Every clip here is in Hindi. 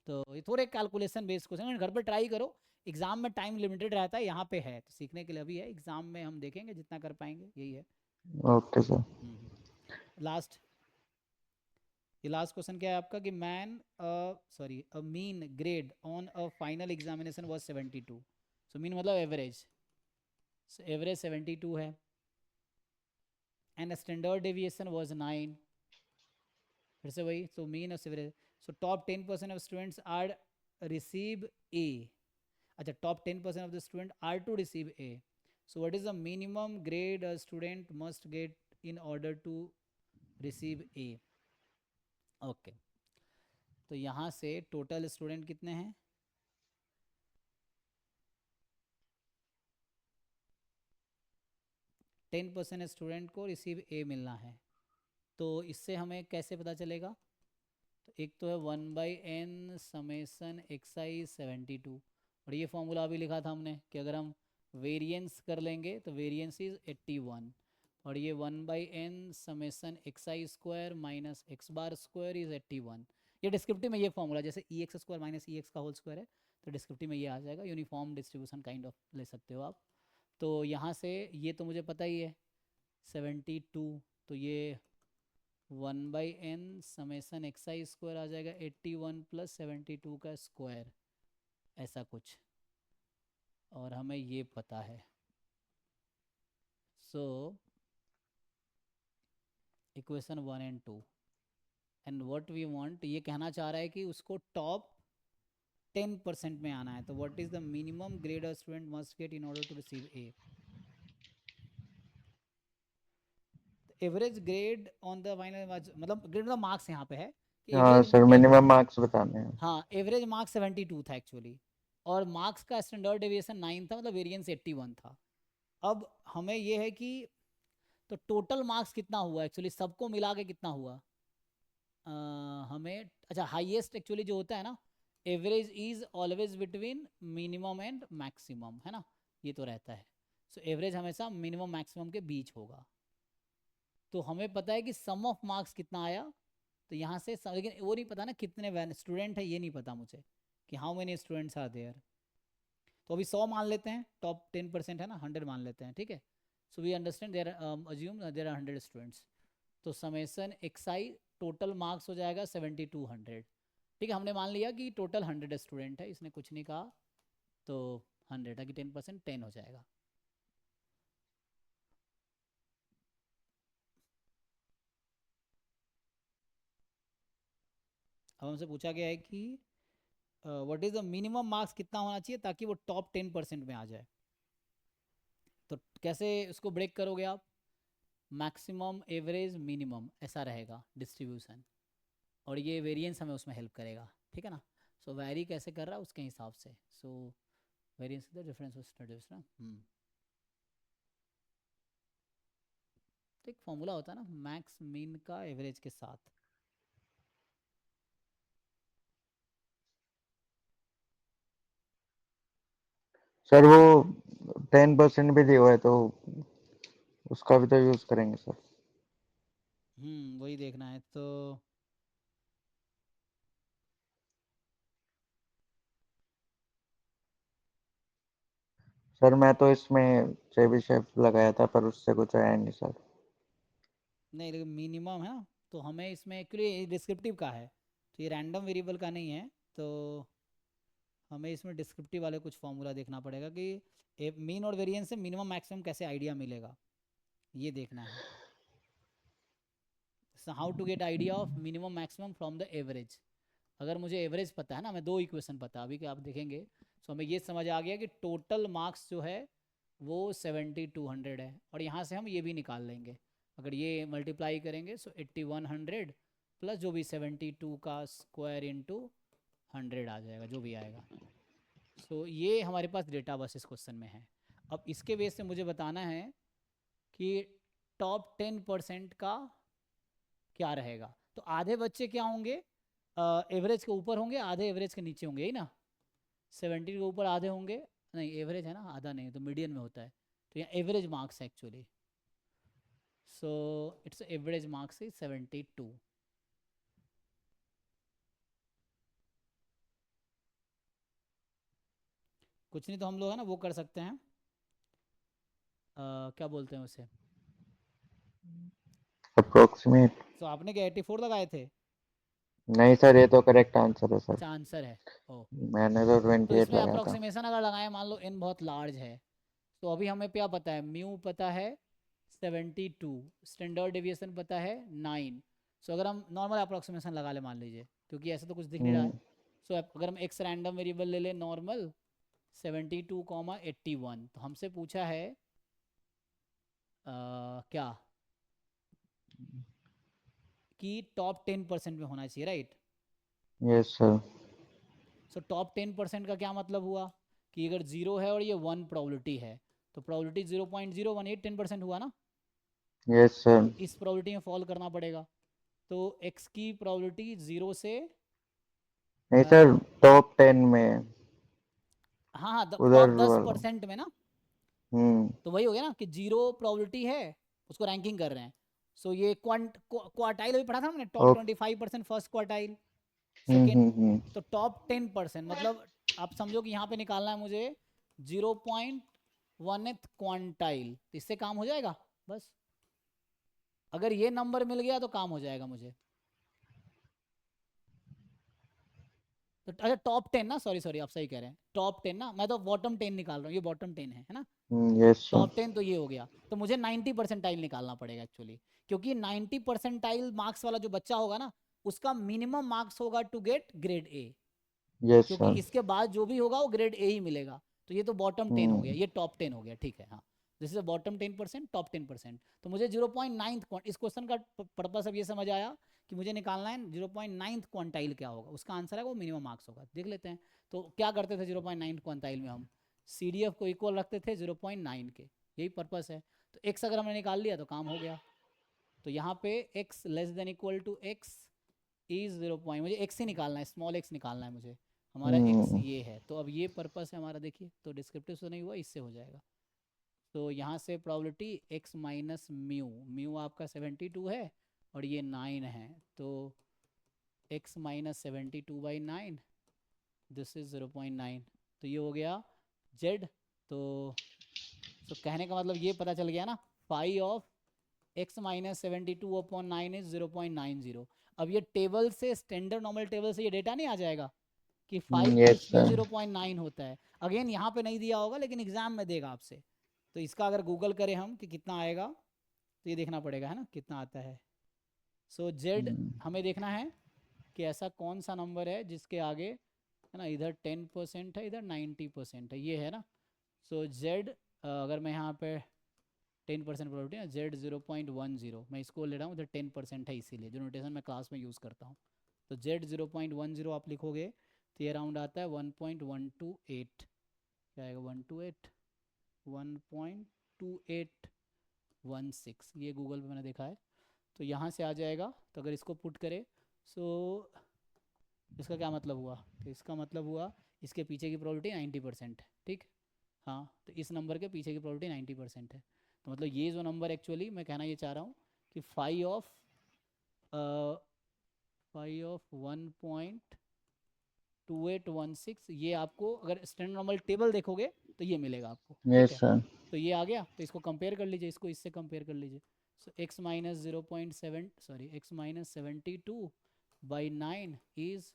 तो ये थोड़े कैलकुलेशन बेस्ड क्वेश्चन, घर पे ट्राई करो। एग्जाम में टाइम लिमिटेड रहता है, यहाँ पे है तो सीखने के लिए अभी है, एग्जाम में हम देखेंगे जितना कर पाएंगे, यही है। Okay sir. लास्ट, ये लास्ट क्वेश्चन क्या है आपका कि man sorry a mean grade on a final examination was 72। So mean मतलब एवरेज, सो एवरेज 72 है, एंड स्टैंडर्ड डेविएशन वाज 9। फिर से वही, so mean of average, so top 10% of students are receive A. अच्छा, top 10% of the student are to receive A, so what is the minimum grade a student must get in order to receive A. Okay, तो यहाँ से टोटल स्टूडेंट कितने हैं? 10% स्टूडेंट को रिसीव ए मिलना है, तो इससे हमें कैसे पता चलेगा? तो एक तो है 1/n समेसन एक्साइज 72, और ये फॉर्मूला अभी लिखा था हमने कि अगर हम वेरिएंस कर लेंगे तो वेरिएंस इज 81, और ये 1/n summation excise square minus x bar square is 81। ये डिस्क्रिप्टिव में ये फॉर्मूला, जैसे ई एक्स स्क्वायर माइनस ई एक्स का होल स्क्वायर है, तो डिस्क्रिप्टिव में ये आ जाएगा, यूनिफॉर्म डिस्ट्रीब्यूशन काइंड ऑफ ले सकते हो आप। तो यहाँ से ये तो मुझे पता ही है 72, तो ये 1/n समेसन एक्साइज स्क्वायर आ जाएगा 81 प्लस 72 का स्क्वायर, ऐसा कुछ, और हमें ये पता है। So equation 1 and 2, and what we want, ये कहना चाह रहा है कि उसको टॉप 10% में आना है, तो what is the minimum grade a student must get in order to receive A. Average grade on the final, मतलब ग्रेड ऑफ मार्क्स यहाँ पे है कि हाँ एवरेज, सर, मिनिमम मार्क्स बताने हैं। हाँ एवरेज मार्क्स 72 था एक्चुअली, और मार्क्स का स्टैंडर्ड डेविएशन 9 था, मतलब वेरिएंस 81 था। अब हमें ये है कि तो टोटल मार्क्स कितना हुआ एक्चुअली, सबको मिला के कितना हुआ? हमें अच्छा, हाईएस्ट एक्चुअली जो होता है ना, average is always between minimum and maximum, है ना, ये तो रहता है। सो एवरेज हमेशा मिनिमम मैक्सिमम के बीच होगा। तो हमें पता है कि सम ऑफ मार्क्स कितना आया, तो यहाँ से लेकिन वो नहीं पता ना कितने स्टूडेंट है, ये नहीं पता मुझे कि how many students are there. तो अभी 100 मान लेते हैं, टॉप 10% है ना, 100 मान लेते हैं, ठीक है। So we understand there, assume there are 100 students, तो समेसन एक्साई टोटल मार्क्स हो जाएगा 7200। ठीक है, हमने मान लिया कि टोटल 100 स्टूडेंट है, इसने कुछ नहीं कहा, तो 100 है कि 10% 10 हो जाएगा। अब हमसे पूछा गया है कि what is the minimum marks कितना होना चाहिए ताकि वो टॉप 10% में आ जाए। तो कैसे उसको ब्रेक करोगे आप? मैक्सिमम एवरेज मिनिमम ऐसा रहेगा डिस्ट्रीब्यूशन, और ये वेरिएंस हमें उसमें हेल्प करेगा, ठीक है ना। सो वैरी कैसे कर रहा है उसके हिसाब से, so variance the difference of studies ना। तो एक फॉर्मूला होता है ना मैक्स मीन का एवरेज के साथ। सर वो 10% भी दिया हुआ है, तो उसका भी तो यूज करेंगे सर। वही देखना है तो। सर मैं तो इसमें चेबीशेफ लगाया था, पर उससे कुछ आया नहीं सर। नहीं लेकिन मिनिमम है ना, तो हमें इसमें एक्चुअली डिस्क्रिप्टिव का है, तो ये रैंडम वेरिएबल का नहीं है, तो हमें इसमें डिस्क्रिप्टिव वाले कुछ फॉर्मूला देखना पड़ेगा कि मीन और वेरिएंस से मिनिमम मैक्सिमम कैसे आइडिया मिलेगा, ये देखना है। How to get idea of minimum maximum from the average. अगर मुझे एवरेज पता है ना, मैं दो इक्वेशन पता अभी कि आप देखेंगे, तो हमें ये समझ आ गया कि टोटल मार्क्स जो है वो 7200 है, और यहाँ से हम ये भी निकाल लेंगे, अगर ये मल्टीप्लाई करेंगे सो 8100 प्लस जो भी 72 का स्क्वायर इंटू 100 आ जाएगा, जो भी आएगा। सो ये हमारे पास डेटा बस इस क्वेश्चन में है। अब इसके बेस से मुझे बताना है कि टॉप 10% का क्या रहेगा। तो आधे बच्चे क्या होंगे, एवरेज के ऊपर होंगे, आधे एवरेज के नीचे होंगे, यही ना। 70 के ऊपर आधे होंगे, नहीं एवरेज है ना, आधा नहीं तो मीडियन में होता है, तो यहाँ एवरेज मार्क्स है actually. So it's average marks is 72। कुछ नहीं तो हम लोग है ना वो कर सकते हैं, क्या बोलते हैं उसे। अप्रोक्सीमेट। तो आपने क्या 84 लगाए थे? नहीं सर, ये तो करेक्ट आंसर है सर। अच्छा आंसर है। ओ, मैंने तो तो 28 इसमें लगाया था। अप्रोक्सीमेशन अगर लगाए, मान लो n बहुत लार्ज है, तो अभी हमें क्या पता है, म्यू पता है 72, स्टैंडर्ड डेविएशन पता है 9। सो अगर हम नॉर्मल अप्रोक्सीमेशन लगा ले मान लीजिए, क्योंकि ऐसा तो कुछ दिख नहीं रहा है। हम्म। सो अगर हम एक्स रैंडम वेरिएबल ले लें नॉर्मल 72, 81, तो हमसे पूछा है क्या कि टॉप 10% में होना चाहिए, राइट। Yes sir. सो टॉप 10% का क्या मतलब हुआ कि अगर जीरो है और ये 1 प्रोबेबिलिटी है, तो प्रोबेबिलिटी 0.018 10% हुआ ना। Yes sir. तो इस प्रोबेबिलिटी में फॉल करना पड़ेगा। तो x की प्रोबेबिलिटी 0 से नहीं सर, टॉप 10 में हाँ हाँ उधर टॉप दस वाला। परसेंट में ना। हम्म। तो वही हो गया ना कि जीरो प्रोबेबिलिटी है, उसको रैंकिंग कर रहे हैं। सो ये क्वार्टाइल अभी पढ़ा था हमने, top okay. 25% first quartile, second. हम्म। तो टॉप 10% मतलब आप समझो कि यहाँ पे निकालना है मुझे 0.1th क्वांटाइल, तो इससे काम हो जाएगा बस। अगर ये नंबर मिल गया तो काम हो जाएगा मुझे। तो अच्छा टॉप 10 ना, सॉरी सॉरी आप सही कह रहे हैं, टॉप 10 ना, मैं तो बॉटम 10 निकाल रहा हूँ, ये बॉटम 10 है ना। Yes sir. टॉप 10 तो ये हो गया, तो मुझे 90 परसेंटाइल निकालना पड़ेगा एक्चुअली, क्योंकि 90 परसेंटाइल मार्क्स वाला जो बच्चा होगा ना, उसका मिनिमम मार्क्स होगा to get grade A. Yes क्योंकि सर। इसके बाद जो भी होगा वो ग्रेड ए ही मिलेगा। तो ये तो बॉटम 10 हो गया, हम्म। ये टॉप 10 हो गया, ठीक है हाँ। This is bottom 10%, top 10%। तो मुझे 0.9, इस क्वेश्चन का पर्पस अब ये समझ आया कि मुझे निकालना है 0.9 क्वांटाइल क्या होगा, उसका आंसर है वो मिनिमम मार्क्स होगा, देख लेते हैं। तो क्या करते थे 0.9 क्वांटाइल में, हम सी डी एफ को इक्वल रखते थे 0.9 के, यही पर्पस है। तो एक्स अगर हमने निकाल लिया तो काम हो गया। तो यहाँ पे x less than equal to x is 0. मुझे एक्स ही निकालना है, स्मॉल एक्स निकालना है मुझे, हमारा एक्स हम्म। ये है। तो अब ये पर्पस है हमारा, देखिए तो डिस्क्रिप्टिव से नहीं हुआ, इससे हो जाएगा। तो यहाँ से probability x minus mu, mu आपका 72 है और ये 9 है, तो एक्स माइनस 72/9, दिस इज 0.9। तो ये हो गया जेड। तो कहने का मतलब ये पता चल गया ना, phi of x minus 72/9 is 0.90। अब ये टेबल से, स्टैंडर्ड नॉर्मल टेबल से ये डेटा नहीं आ जाएगा कि फाई यस किस में सर। 0.9 होता है। अगेन यहाँ पे नहीं दिया होगा लेकिन एग्जाम में देगा आपसे। तो इसका अगर गूगल करें हम कि कितना आएगा, तो ये देखना पड़ेगा है ना कितना आता है। सो जेड हमें देखना है कि ऐसा कौन सा नंबर है जिसके आगे है ना, इधर 10% है, इधर 90% है, ये है ना। सो जेड अगर मैं यहाँ पे 10% प्रोबेबिलिटी है, जेड 0.10, मैं इसको ले रहा हूँ, इधर 10% है, इसीलिए जो नोटेशन मैं क्लास में यूज़ करता हूँ। तो जेड 0.10 आप लिखोगे तो ये राउंड आता है 1.128, क्या आएगा 128, 1.2816, ये गूगल पे मैंने देखा है। तो यहाँ से आ जाएगा, तो अगर इसको पुट करें, सो इसका क्या मतलब हुआ, तो इसका मतलब हुआ इसके पीछे की प्रोबेबिलिटी 90% है, ठीक। हाँ तो इस नंबर के पीछे की प्रोबेबिलिटी 90% है। तो मतलब ये जो नंबर एक्चुअली मैं कहना ये चाह रहा हूँ कि फाई ऑफ 1.2816, ये आपको अगर स्टैंडर्ड नॉर्मल टेबल देखोगे तो ये मिलेगा आपको, ठीक यस है। सर। तो ये आ गया, तो इसको कंपेयर कर लीजिए, इसको इससे कंपेयर कर लीजिए। So x minus 0.7, sorry x minus 72/9 is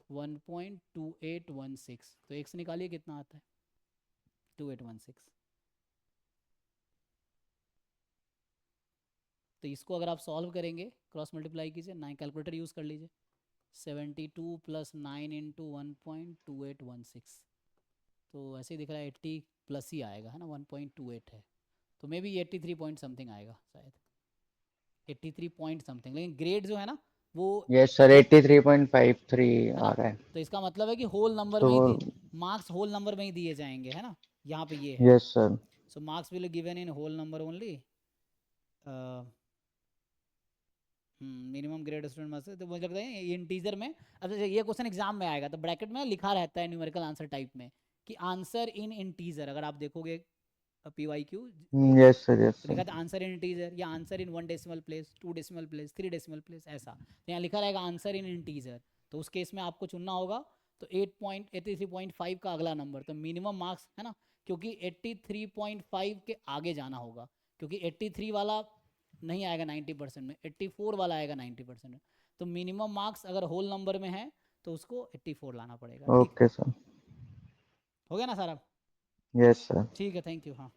1.2816। तो एक्स निकालिए कितना आता है, 2816। तो इसको अगर आप सॉल्व करेंगे, क्रॉस मल्टीप्लाई कीजिए, 9 कैलकुलेटर यूज़ कर लीजिए, 72 + 9 × 1.2816, तो ऐसे ही दिख रहा है 80 प्लस ही आएगा है ना, 1.28 है। तो मे बी 83 पॉइंट समथिंग आएगा शायद, 83 पॉइंट समथिंग, लेकिन ग्रेड जो है ना वो यस सर, एक 83.53 है आ ना। रहा है। तो इसका मतलब है कि होल नंबर तो में ही मार्क्स होल नंबर में ही दिए जाएंगे है ना, यहाँ पे ये है। Yes sir. So marks will given in whole number only, minimum grade student must, तो मुझे लगता है ये इंटीजर में, अब जैसे ये क्वेश्चन एग्जाम में आएगा तो ब्रैकेट में लिखा रहता है न्यूमेरिकल आंसर टाइप में कि आंसर इन इंटीजर, अगर आप देखोगे PYQ वो, यस सर। यस तो सर। लिखा था आंसर इन इंटीजर या answer in 1 decimal place, 2 decimal place, 3 decimal place, ऐसा। तो यहाँ लिखा रहेगा आंसर इन इंटीजर, तो उस केस में आपको चुनना होगा तो 83.5 का अगला नंबर, तो मिनिमम मार्क्स है ना, क्योंकि 83.5 के आगे जाना होगा, क्योंकि 83 वाला नहीं आएगा 90% में, 84 वाला आएगा 90% में। तो मिनिमम मार्क्स अगर होल नंबर में है तो उसको 84 लाना पड़ेगा। ठीक ओके सर। हो गया ना सर? अब यस सर। ठीक है, थैंक यू। हाँ।